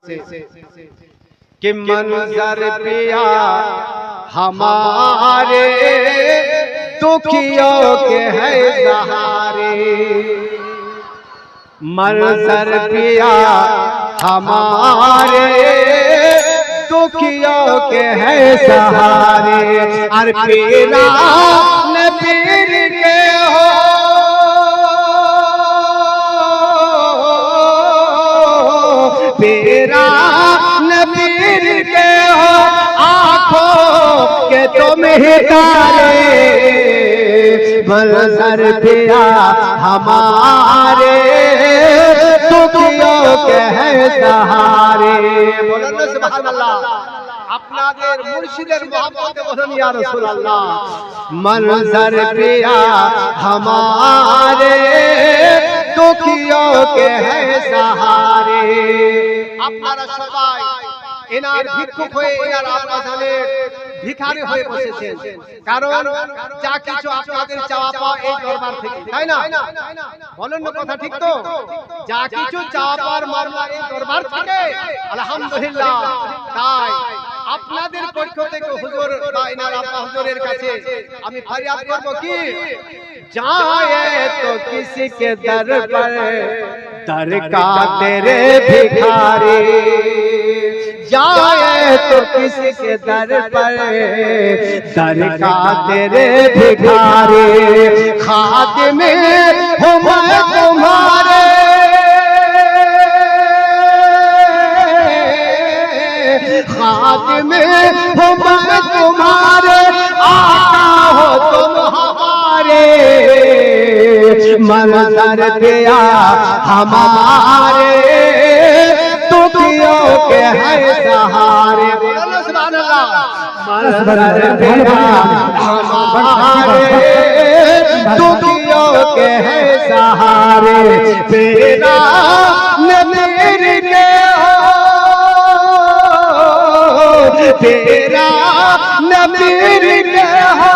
कि मंजर पिया हमारे दुखियों के है सहारे, मंजर पिया हमारे दुखियों के है सहारे। और पीरा न पीर के हो पीरा न पीर के हो आँखों के तुम ही तारे, मंजर पिया हमारे दुखियों के है सहारे। बोलो ना सुभान अल्लाह। আপনাদের মুর্শিদের मोहब्बत বলুন ইয়া রাসূলুল্লাহ। मंजर पिया हमारे दुखियों के है सहारे। আপনারা সবাই এনার ভিক্ষুক হয়ে এনার আব্বাজানের ভিখারি হয়ে বসেছেন, কারণ যা কিছু আপনাদের চাওয়া পাওয়া এই দরবার থেকে, তাই না? বলেন না কথা ঠিক তো? যা কিছু চাওয়া পাওয়ার মামলা এই দরবার থেকে, আলহামদুলিল্লাহ। তাই আপনাদের পক্ষ থেকে হুজুর বা এনার আব্বা হুজুরের কাছে আমি ফরিয়াদ করব কি, जाए तो किसी के दर पर दर का तेरे भिखारी, जाए तो किसी के दर पर दर का तेरे भिखारी। खादिम हूँ मैं तुम्हारे, खादिम हूँ मैं तुम्हारे, आका हो तुम हमारे, मंजर पिया हमारे दुखियों के है सहारे। बोलो सुभान अल्लाह। मंजर पिया हमारे दुखियों के है सहारे। तेरा न पीर के हो, तेरा न पीर के हो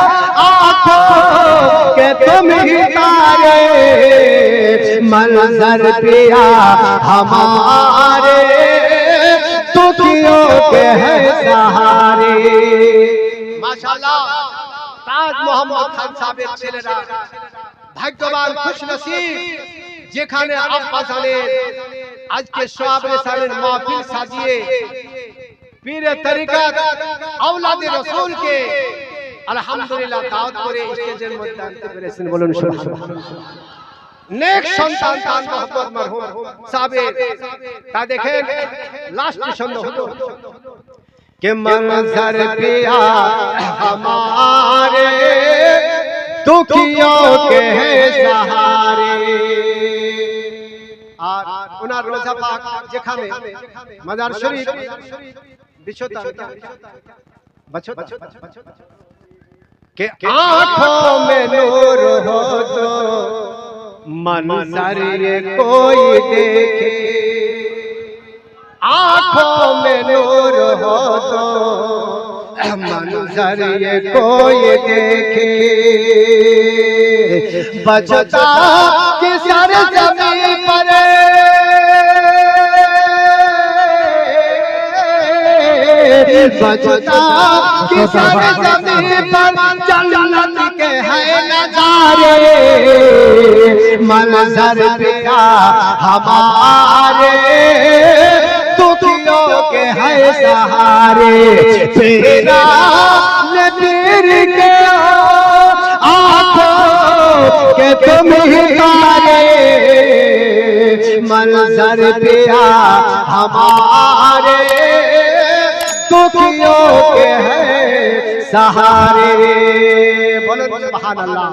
आँखों के तुम ही तारे, मंजर पिया हमारे दुखियों के है सहारे। माशाअल्लाह। ताज मोहम्मद खान साहेब ছেলেরা ভাগ্যবান খুশনসিব, যেখানে আব্বাজানের আজকে সোয়াবে সালের মাহফিল সাজিয়ে পীরে তরিকত আওলাদে রাসূল কে আলহামদুলিল্লাহ দাওয়াত করে স্টেজের মধ্যে আনতে পেরেছেন। বলুন সুবহানাল্লাহ। नेक সন্তান তান মোহাম্মদ মরহুম সাহেব তা দেখেন লাস্ট ছন্দ হলো कि मंजर पिया हमारे दुखियों के है सहारे। আর ওনার রোজা পাক যেখানে মাজার শরীফ বিশ্বতা बचो के आँखों में नूर हो तो मंजर ये कोई देखे, आँखों में नूर हो तो मंजर ये कोई देखे। बचता कि सर जमीन पर बचता कि सर जमीन पर जन्नत के है नजारे, मंजर पिया हमारे दुखियों के है सहारे। तेरा न पीर के हो आँखों के तुम ही तारे, मंजर पिया हमारे दुखियों के है सहारे। बोलो सुभान अल्लाह।